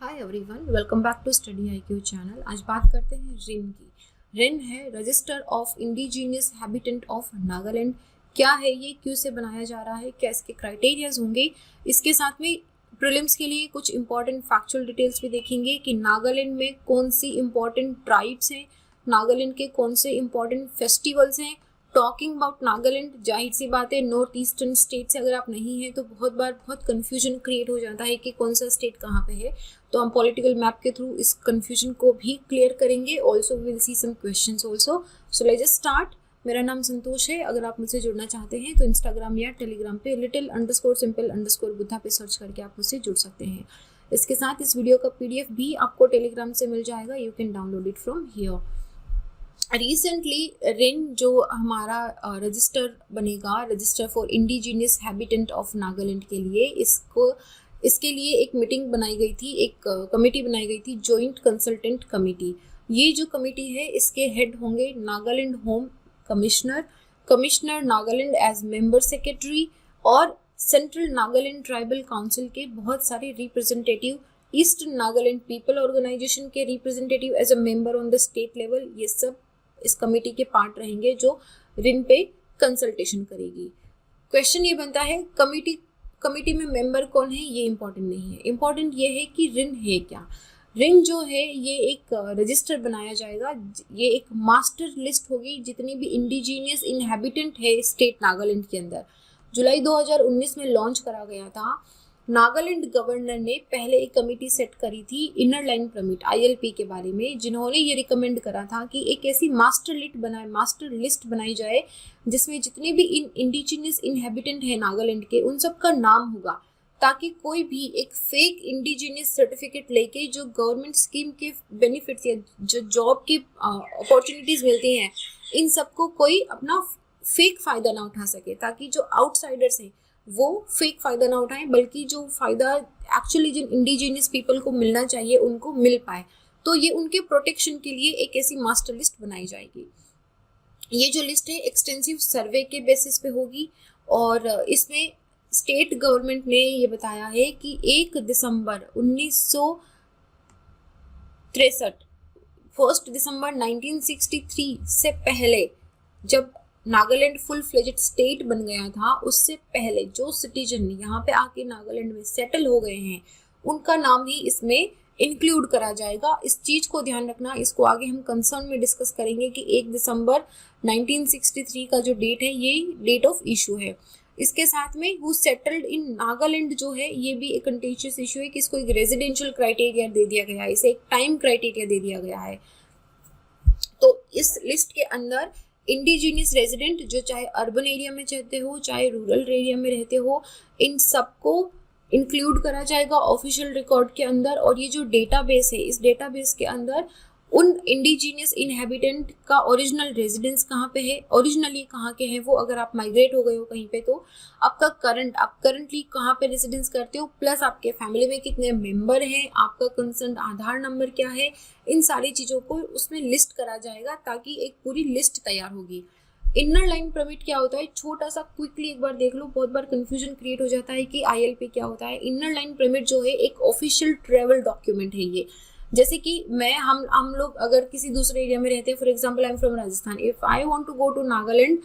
Hi everyone, welcome back to Study IQ channel. आज बात करते हैं रिन की। रिन है register of indigenous habitant of Nagaland. क्या है ये, क्यों से बनाया जा रहा है, क्या इसके क्राइटेरियाज होंगे, इसके साथ में प्रीलिम्स के लिए कुछ इंपॉर्टेंट फैक्चुअल डिटेल्स भी देखेंगे कि नागालैंड में कौन सी इंपॉर्टेंट ट्राइब्स हैं, नागालैंड के कौन से इंपॉर्टेंट फेस्टिवल्स हैं। टॉकिंग अबाउट नागालैंड, जाहिर सी बात है नॉर्थ ईस्टर्न स्टेट से अगर आप नहीं हैं तो बहुत बार बहुत कन्फ्यूजन क्रिएट हो जाता है कि कौन सा स्टेट कहाँ पे है। तो हम पॉलिटिकल मैप के थ्रू इस कन्फ्यूजन को भी क्लियर करेंगे। Also will see some questions also. So let's just start. मेरा नाम संतोष है। अगर आप मुझसे जुड़ना चाहते हैं तो इंस्टाग्राम या टेलीग्राम पे little_simple_बुद्धा पे सर्च करके आप मुझसे जुड़ सकते हैं। इसके साथ इस वीडियो का PDF भी आपको टेलीग्राम से मिल जाएगा। You can download it from here. Recently RIIN जो हमारा रजिस्टर बनेगा, register for indigenous habitant of Nagaland के लिए, इसके लिए एक मीटिंग बनाई गई थी, एक कमेटी बनाई गई थी, जॉइंट कंसल्टेंट कमेटी। ये जो कमेटी है इसके हेड होंगे Nagaland home commissioner, commissioner Nagaland as member secretary और सेंट्रल नागालैंड ट्राइबल काउंसिल के बहुत सारे representative, eastern Nagaland people organisation के representative as a member on the state level. ये सब इस कमेटी के पार्ट रहेंगे जो रिन पे कंसल्टेशन करेगी। क्वेश्चन ये बनता है कमेटी में मेंबर कौन है, ये इंपॉर्टेंट नहीं है। इंपॉर्टेंट ये है कि रिन है क्या। रिन जो है ये एक रजिस्टर बनाया जाएगा, ये एक मास्टर लिस्ट होगी जितनी भी इंडिजीनियस इनहैबिटेंट है स्टेट नागालैंड के अंदर। जुलाई 2019 में लॉन्च करा गया था। नागालैंड गवर्नर ने पहले एक कमेटी सेट करी थी इनर लाइन परमिट ILP के बारे में, जिन्होंने ये रिकमेंड करा था कि एक ऐसी मास्टर लिस्ट बनाई जाए जिसमें जितने भी इंडिजिनियस इनहैबिटेंट है नागालैंड के उन सब का नाम होगा, ताकि कोई भी एक फेक इंडिजिनियस सर्टिफिकेट लेके जो गवर्नमेंट स्कीम के बेनिफिट्स या जो जॉब की अपॉर्चुनिटीज मिलती हैं इन सबको कोई अपना फेक फायदा ना उठा सके, ताकि जो आउटसाइडर्स हैं वो फेक फायदा ना उठाएं, बल्कि जो फायदा एक्चुअली जिन इंडिजिनियस पीपल को मिलना चाहिए उनको मिल पाए। तो ये उनके प्रोटेक्शन के लिए एक ऐसी मास्टर लिस्ट बनाई जाएगी। ये जो लिस्ट है एक्सटेंसिव सर्वे के बेसिस पे होगी और इसमें स्टेट गवर्नमेंट ने ये बताया है कि 1 दिसंबर 1963, 1 दिसंबर 1963 से पहले, जब नागालैंड फुल फ्लेजेड स्टेट बन गया था, उससे पहले जो सिटीजन यहाँ पे आके नागालैंड में सेटल हो गए हैं उनका नाम ही इसमें इंक्लूड करा जाएगा। इस चीज को ध्यान रखना, इसको आगे हम कंसर्न में डिस्कस करेंगे कि 1 दिसंबर 1963 का जो डेट है ये डेट ऑफ इशू है। इसके साथ में हु सेटल्ड इन नागालैंड जो है ये भी एक कंटेंशियस इशू है कि इसको एक रेजिडेंशियल क्राइटेरिया दे दिया गया है, इसे एक टाइम क्राइटेरिया दे दिया गया है। तो इस लिस्ट के अंदर इंडिजीनियस रेजिडेंट जो चाहे अर्बन एरिया में रहते हो चाहे रूरल एरिया में रहते हो, इन सबको इंक्लूड करा जाएगा ऑफिशियल रिकॉर्ड के अंदर। और ये जो डेटाबेस है, इस डेटाबेस के अंदर उन इंडिजीनियस इनहैबिटेंट का ओरिजिनल रेजिडेंस कहाँ पे है, ओरिजिनली कहाँ के हैं वो, अगर आप माइग्रेट हो गए हो कहीं पे तो आप करंटली कहाँ पे रेजिडेंस करते हो, प्लस आपके फैमिली में कितने मेंबर हैं, आपका कंसर्न आधार नंबर क्या है, इन सारी चीज़ों को उसमें लिस्ट करा जाएगा ताकि एक पूरी लिस्ट तैयार होगी। इनर लाइन परमिट क्या होता है, छोटा सा क्विकली एक बार देख लो, बहुत बार कंफ्यूजन क्रिएट हो जाता है कि ILP क्या होता है। इनर लाइन परमिट जो है एक ऑफिशियल ट्रेवल डॉक्यूमेंट है ये। जैसे कि हम लोग अगर किसी दूसरे एरिया में रहते हैं, for example I am from Rajasthan, if I want to go to Nagaland,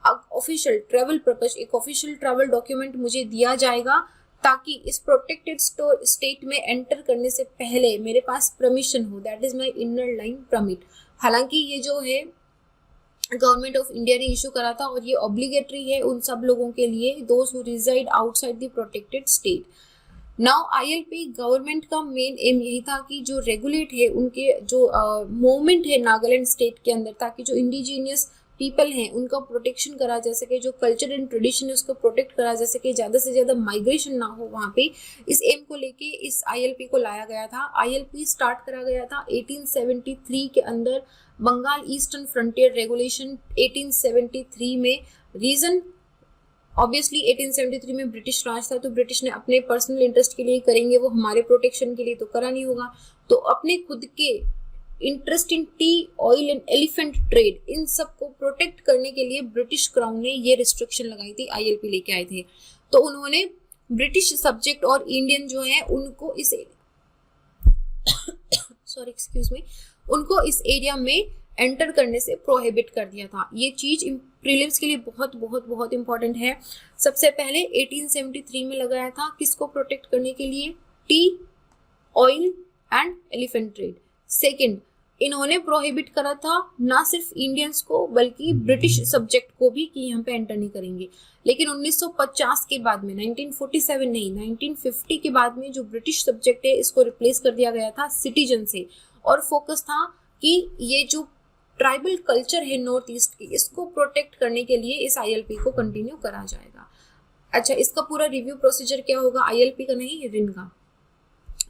official travel purpose एक ऑफिशियल ट्रेवल डॉक्यूमेंट मुझे दिया जाएगा ताकि इस प्रोटेक्टेड स्टेट में एंटर करने से पहले मेरे पास परमिशन हो, that is my inner line permit. हालांकि ये जो है गवर्नमेंट ऑफ इंडिया ने इशू करा था और ये ऑब्लिगेटरी है उन सब लोगों के लिए, those who reside outside the protected state. Now ILP government का मेन एम यही था कि जो रेगुलेट है उनके जो मूवमेंट है नागालैंड स्टेट के अंदर, ताकि जो इंडिजीनियस पीपल हैं उनका प्रोटेक्शन करा जा सके, जो कल्चर एंड ट्रेडिशन है उसको प्रोटेक्ट करा जा सके, ज़्यादा से ज़्यादा माइग्रेशन ना हो वहाँ पे। इस एम को लेके इस ILP को लाया गया था। ILP स्टार्ट करा गया था 1873 के अंदर, बंगाल ईस्टर्न फ्रंटियर रेगुलेशन 1873 में। रीजन ऑब्वियसली 1873 में ब्रिटिश राज था, तो ब्रिटिश ने अपने पर्सनल इंटरेस्ट के लिए करेंगे, वो हमारे प्रोटेक्शन के लिए तो करा नहीं होगा। तो अपने खुद के interest in tea, oil and elephant trade, इन सब को प्रोटेक्ट करने के लिए ब्रिटिश क्राउन ने ये रिस्ट्रिक्शन लगाई थी, ILP लेके आए थे। तो उन्होंने ब्रिटिश सब्जेक्ट और इंडियन जो है उनको इस सॉरी एक्सक्यूज मी, उनको इस एरिया में एंटर करने से प्रोहिबिट कर दिया था। ये चीज प्रीलिम्स के लिए बहुत बहुत बहुत इंपॉर्टेंट है। सबसे पहले 1873 में लगाया था, किसको प्रोटेक्ट करने के लिए? T, oil and elephant trade. Second, इन्होंने प्रोहिबिट करा था ना सिर्फ इंडियंस को बल्कि ब्रिटिश सब्जेक्ट को भी कि यहाँ पे एंटर नहीं करेंगे। लेकिन 1950 के बाद में, 1947 नहीं 1950 के बाद में जो ब्रिटिश सब्जेक्ट है इसको रिप्लेस कर दिया गया था सिटीजन से, और फोकस था कि ये जो ट्राइबल कल्चर है नॉर्थ ईस्ट की, इसको प्रोटेक्ट करने के लिए इस ILP को कंटिन्यू करा जाएगा। अच्छा, इसका पूरा रिव्यू प्रोसीजर क्या होगा? ILP का नहीं, रिन का।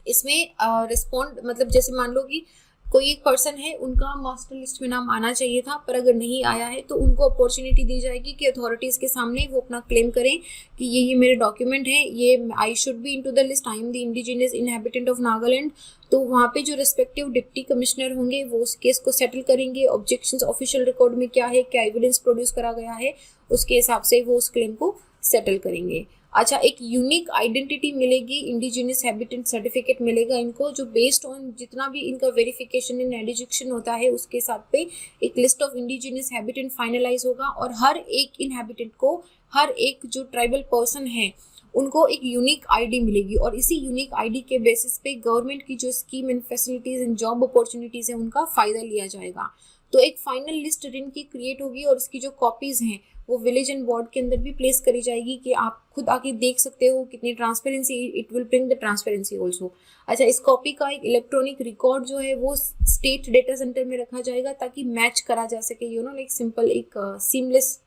इसमें रिस्पॉन्ड मतलब जैसे मान लो कि कोई एक पर्सन है, उनका मास्टर लिस्ट में नाम आना चाहिए था, पर अगर नहीं आया है तो उनको अपॉर्चुनिटी दी जाएगी कि अथॉरिटीज़ के सामने वो अपना क्लेम करें कि ये मेरे डॉक्यूमेंट है, ये I should be into the list, I am the indigenous inhabitant of Nagaland. तो वहाँ पे जो रेस्पेक्टिव डिप्टी कमिश्नर होंगे वो उस केस को सेटल करेंगे। ऑब्जेक्शंस ऑफिशियल रिकॉर्ड में क्या है, क्या एविडेंस प्रोड्यूस करा गया है, उसके हिसाब से वो उस क्लेम को सेटल करेंगे। अच्छा, एक यूनिक आइडेंटिटी मिलेगी, इंडिजिनियस हैबिटेंट सर्टिफिकेट मिलेगा इनको, जो बेस्ड ऑन जितना भी इनका वेरिफिकेशन एंड एडिजिक्शन होता है उसके साथ पे एक list of indigenous habitant finalise होगा, और हर एक इनहैबिटेंट को, हर एक जो ट्राइबल पर्सन है उनको एक यूनिक आईडी मिलेगी, और इसी यूनिक आईडी के बेसिस पे गवर्नमेंट की जो scheme and facilities and job opportunities है उनका फायदा लिया जाएगा। तो एक फाइनल लिस्ट रिन की क्रिएट होगी, और इसकी जो कॉपीज हैं वो विलेज एंड वार्ड के अंदर भी प्लेस करी जाएगी कि आप खुद आके देख सकते हो कितनी transparency, it will bring the transparency also. अच्छा, इस कॉपी का एक इलेक्ट्रॉनिक रिकॉर्ड जो है वो स्टेट डेटा सेंटर में रखा जाएगा ताकि मैच करा जा सके, यू नो लाइक सिंपल एक सीमलेस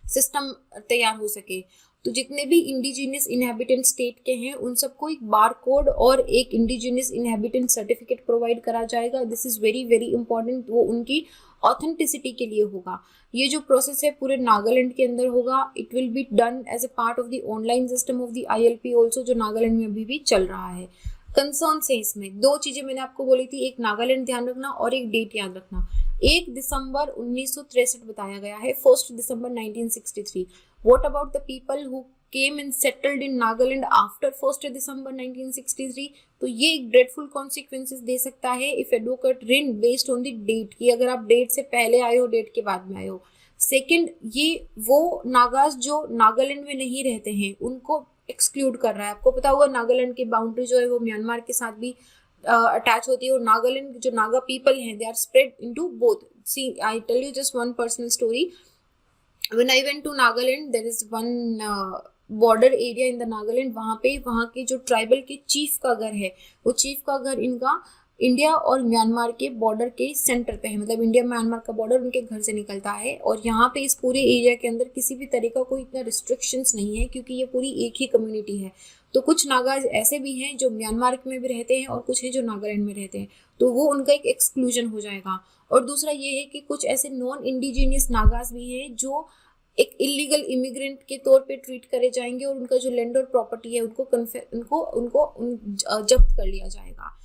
सिस्टम तैयार हो सके। तो जितने भी इंडिजिनियस इनहैबिटेंट स्टेट के हैं उन सबको एक बार कोड और एक इंडिजिनियस इनहैबिटेंट सर्टिफिकेट प्रोवाइड करा जाएगा। This is very very important, वो उनकी ऑथेंटिसिटी के लिए होगा। ये जो प्रोसेस है पूरे नागालैंड के अंदर होगा। It will be done as a part of the online system of the ILP also, जो नागालैंड में अभी भी चल रहा है। कंसर्न है इसमें दो चीजें मैंने आपको बोली थी, एक नागालैंड ध्यान रखना और एक डेट याद रखना। 1 दिसंबर 1963 बताया गया है, 1 दिसंबर 1963। What about the people who came and settled in Nagaland after 1 December 1963? तो ये एक dreadful consequences दे सकता है if advocate written based on the date, कि अगर आप डेट से पहले आए हो, डेट के बाद में आए हो। सेकंड, ये वो नागाज जो नागालैंड में नहीं रहते हैं उनको एक्सक्लूड कर रहा है। आपको पता होगा नागालैंड की बाउंड्री जो है वो म्यांमार के साथ भी अटैच होती है, और नागालैंड जो नागा पीपल हैं they are spread into both. See I tell you just one personal story. When I went to Nagaland, there is one border area in the Nagaland, वहाँ के जो ट्राइबल के चीफ का घर है, वो चीफ का घर इनका इंडिया और म्यांमार के बॉर्डर के सेंटर पे है, मतलब इंडिया म्यांमार का बॉर्डर उनके घर से निकलता है। और यहाँ पे इस पूरे एरिया के अंदर किसी भी तरह का कोई इतना रिस्ट्रिक्शंस नहीं है, क्योंकि ये पूरी एक ही कम्युनिटी है। तो कुछ नागाज ऐसे भी हैं जो म्यांमार में भी रहते हैं और कुछ हैं जो नागालैंड में रहते हैं, तो वो उनका एक एक्सक्लूजन हो जाएगा। और दूसरा ये है कि कुछ ऐसे नॉन इंडिजीनियस नागाज भी हैं जो एक इलीगल इमिग्रेंट के तौर पे ट्रीट करे जाएंगे, और उनका जो लैंड और प्रॉपर्टी है उनको जब्त कर लिया जाएगा।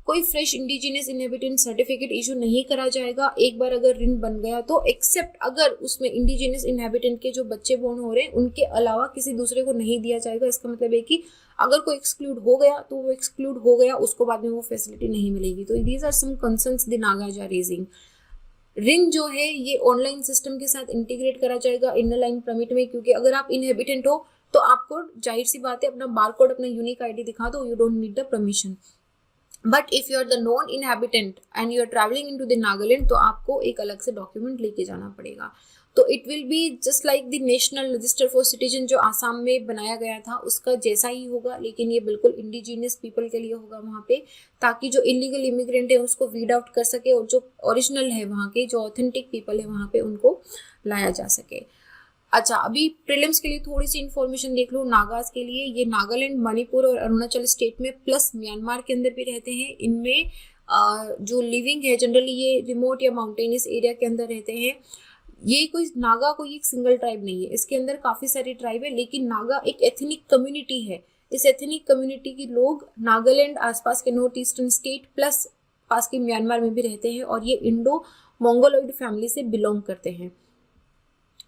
कोई fresh indigenous inhabitant certificate issue नहीं करा जाएगा एक बार अगर रिन बन गया तो, एक्सेप्ट अगर उसमें इंडिजिनियस इनहेबिटेंट के जो बच्चे बोर्न हो रहे हैं उनके अलावा किसी दूसरे को नहीं दिया जाएगा। इसका मतलब है कि अगर कोई एक्सक्लूड हो गया तो वो एक्सक्लूड हो गया, उसको बाद में वो फैसिलिटी नहीं मिलेगी। तो these are some concerns the Nagas are raising. RIIN जो है ये ऑनलाइन सिस्टम के साथ इंटीग्रेट करा जाएगा इनर लाइन परमिट में, क्योंकि अगर आप इनहेबिटेंट हो तो आपको जाहिर सी बात है अपना बारकोड, अपना यूनिक आईडी दिखा दो, you don't need the permission. But if you are the non inhabitant and you are travelling into the Nagaland तो आपको एक अलग से डॉक्यूमेंट लेके जाना पड़ेगा। तो it will be just like the national register for citizen जो आसाम में बनाया गया था उसका जैसा ही होगा, लेकिन ये बिल्कुल इंडिजीनियस पीपल के लिए होगा वहाँ पे, ताकि जो इलीगल इमिग्रेंट है उसको वीड आउट कर सके और जो ओरिजिनल है वहाँ के, जो ऑथेंटिक पीपल है वहाँ पे उनको लाया जा सके। अच्छा, अभी प्रीलिम्स के लिए थोड़ी सी इन्फॉर्मेशन देख लो नागाज के लिए। ये नागालैंड, मणिपुर और अरुणाचल स्टेट में प्लस म्यांमार के अंदर भी रहते हैं। इनमें जो लिविंग है जनरली ये रिमोट या माउंटेनियस एरिया के अंदर रहते हैं। ये कोई नागा कोई एक सिंगल ट्राइब नहीं है, इसके अंदर काफ़ी सारी ट्राइब है, लेकिन नागा एक एथनिक कम्युनिटी है। इस एथनिक कम्युनिटी के लोग नागालैंड, आसपास के north eastern state plus past के म्यांमार में भी रहते हैं, और ये इंडो मंगोलॉइड फैमिली से बिलोंग करते हैं।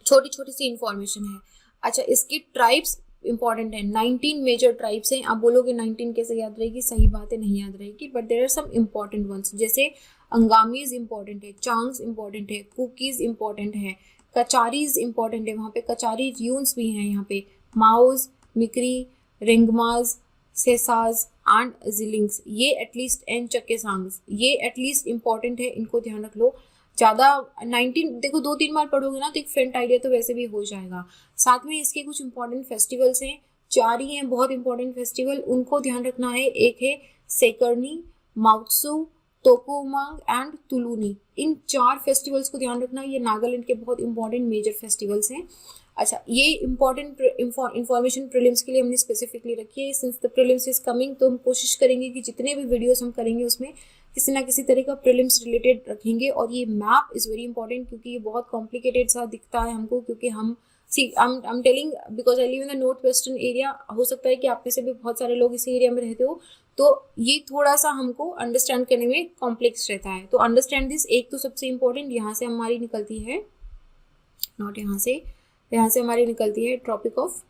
छोटी छोटी सी इंफॉर्मेशन है। अच्छा, इसकी ट्राइब्स इंपॉर्टेंट है। 19 मेजर ट्राइब्स हैं। आप बोलोगे 19 कैसे याद रहेगी, सही बात है नहीं याद रहेगी, but there are some important ones, जैसे अंगामीज इंपॉर्टेंट है, चांग्स इंपॉर्टेंट है, कुकीज इंपॉर्टेंट है, कचारीज इंपॉर्टेंट है, वहाँ पे कचारी र्यून्स भी हैं यहाँ पे, माओज, मिक्री, रेंगमाज, सेसाज एंड जिलिंग्स, ये एटलीस्ट एंड चक्केसांग्स, ये एटलीस्ट इंपॉर्टेंट है, इनको ध्यान रख लो। ज़्यादा 19 देखो 2-3 बार पढ़ोगे ना तो एक फ्रंट आइडिया तो वैसे भी हो जाएगा। साथ में इसके कुछ इंपॉर्टेंट फेस्टिवल्स हैं, 4 ही हैं बहुत इंपॉर्टेंट फेस्टिवल, उनको ध्यान रखना है। एक है सेकरनी, माउत्सू, तोकोमांग एंड तुलूनी, इन 4 फेस्टिवल्स को ध्यान रखना, ये नागालैंड के बहुत इंपॉर्टेंट मेजर फेस्टिवल्स हैं। अच्छा, ये इंपॉर्टेंट इंफॉर्मेशन प्रीलिम्स के लिए हमने स्पेसिफिकली रखी है। Since the prelims is coming, तो हम कोशिश करेंगे कि जितने भी वीडियोस हम करेंगे उसमें किसी ना किसी तरह का प्रीलिम्स रिलेटेड रखेंगे। और ये मैप इज़ वेरी इंपॉर्टेंट, क्योंकि ये बहुत कॉम्प्लिकेटेड सा दिखता है हमको, क्योंकि हम I am telling because I live in the north western area, हो सकता है कि आप में से भी बहुत सारे लोग इसी एरिया में रहते हो, तो ये थोड़ा सा हमको अंडरस्टैंड करने में कॉम्प्लेक्स रहता है। तो अंडरस्टैंड दिस। एक तो सबसे इंपॉर्टेंट यहाँ से हमारी निकलती है, नॉट यहाँ से हमारी निकलती है ट्रॉपिक ऑफ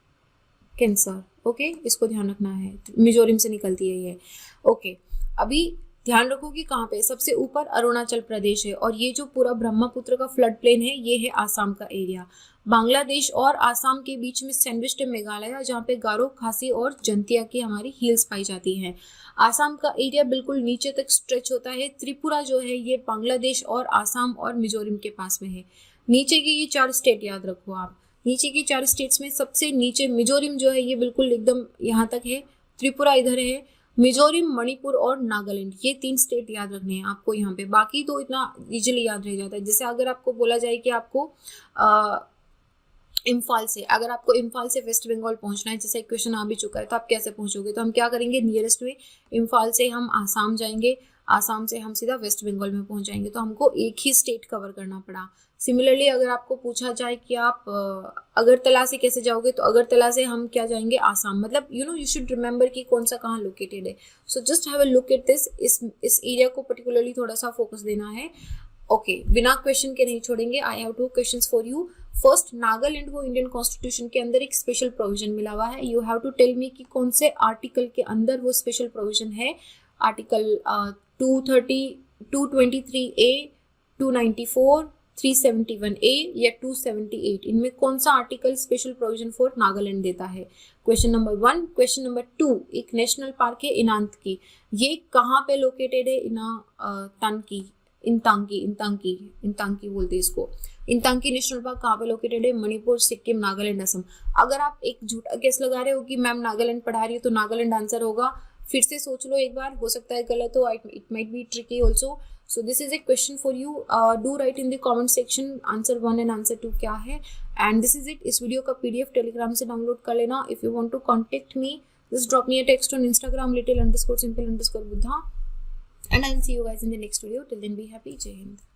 कैंसर। ओके, इसको ध्यान रखना है, मिजोरम से निकलती है ये। ओके, अभी ध्यान रखो कि कहाँ पे, सबसे ऊपर अरुणाचल प्रदेश है, और ये जो पूरा ब्रह्मपुत्र का फ्लड प्लेन है ये है आसाम का एरिया। बांग्लादेश और आसाम के बीच में सैंडविच्ड है मेघालय, जहाँ पे गारो, खासी और जंतिया की हमारी हिल्स पाई जाती हैं। आसाम का एरिया बिल्कुल नीचे तक स्ट्रेच होता है। त्रिपुरा जो है ये बांग्लादेश और आसाम और मिजोरम के पास में है। नीचे की ये 4 स्टेट याद रखो आप, नीचे की 4 स्टेट्स में सबसे नीचे मिजोरम जो है ये बिल्कुल एकदम यहाँ तक है, त्रिपुरा इधर है, मिजोरम, मणिपुर और नागालैंड, ये 3 स्टेट याद रखने हैं आपको यहाँ पे। बाकी तो इतना इजीली याद रह जाता है। जैसे अगर आपको बोला जाए कि आपको इम्फाल से, अगर आपको इम्फाल से वेस्ट बंगाल पहुंचना है, जैसे एक क्वेश्चन आ भी चुका है, तो आप कैसे पहुंचोगे, तो हम क्या करेंगे, नियरेस्ट में इम्फाल से हम आसाम जाएंगे, आसाम से हम सीधा वेस्ट बंगाल में पहुंच जाएंगे, तो हमको एक ही स्टेट कवर करना पड़ा। सिमिलरली अगर आपको पूछा जाए कि आप अगरतला से कैसे जाओगे, तो अगरतला से हम क्या जाएंगे, आसाम, मतलब यू शुड रिमेंबर कि कौन सा कहाँ लोकेटेड है। So just have a look at this, इस एरिया को पर्टिकुलरली थोड़ा सा फोकस देना है। ओके, बिना क्वेश्चन के नहीं छोड़ेंगे। I have 2 questions for you. First, Nagaland को इंडियन कॉन्स्टिट्यूशन के अंदर एक स्पेशल प्रोविजन मिला हुआ है। You have to tell me कि कौन से आर्टिकल के अंदर वो स्पेशल प्रोविजन है। आर्टिकल 230, 223A, 294, 371A या 278, इनमें कौन सा article special provision for Nagaland देता है। Question number 1। क्वेश्चन नंबर 2, एक नेशनल पार्क है इनांत की, ये कहाँ पे लोकेटेड है, इंतांकी बोलते हैं इसको। इंतांकी नेशनल पार्क कहाँ पे लोकेटेड है, मणिपुर, सिक्किम, नागालैंड, असम। अगर आप एक झूठा गेस लगा रहे हो कि मैम नागालैंड पढ़ा रही है तो नागालैंड आंसर होगा, फिर से सोच लो एक बार, हो सकता है गलत हो, it might be tricky also. So this is a question for you, do write in the comment section answer 1 and answer 2 क्या है। And this is it. इस वीडियो का PDF टेलीग्राम से डाउनलोड कर लेना। If you want to contact me, just drop me a text on Instagram, little_simple_buddha, and I'll see you guys in the next video. Till then, be happy. Jai Hind.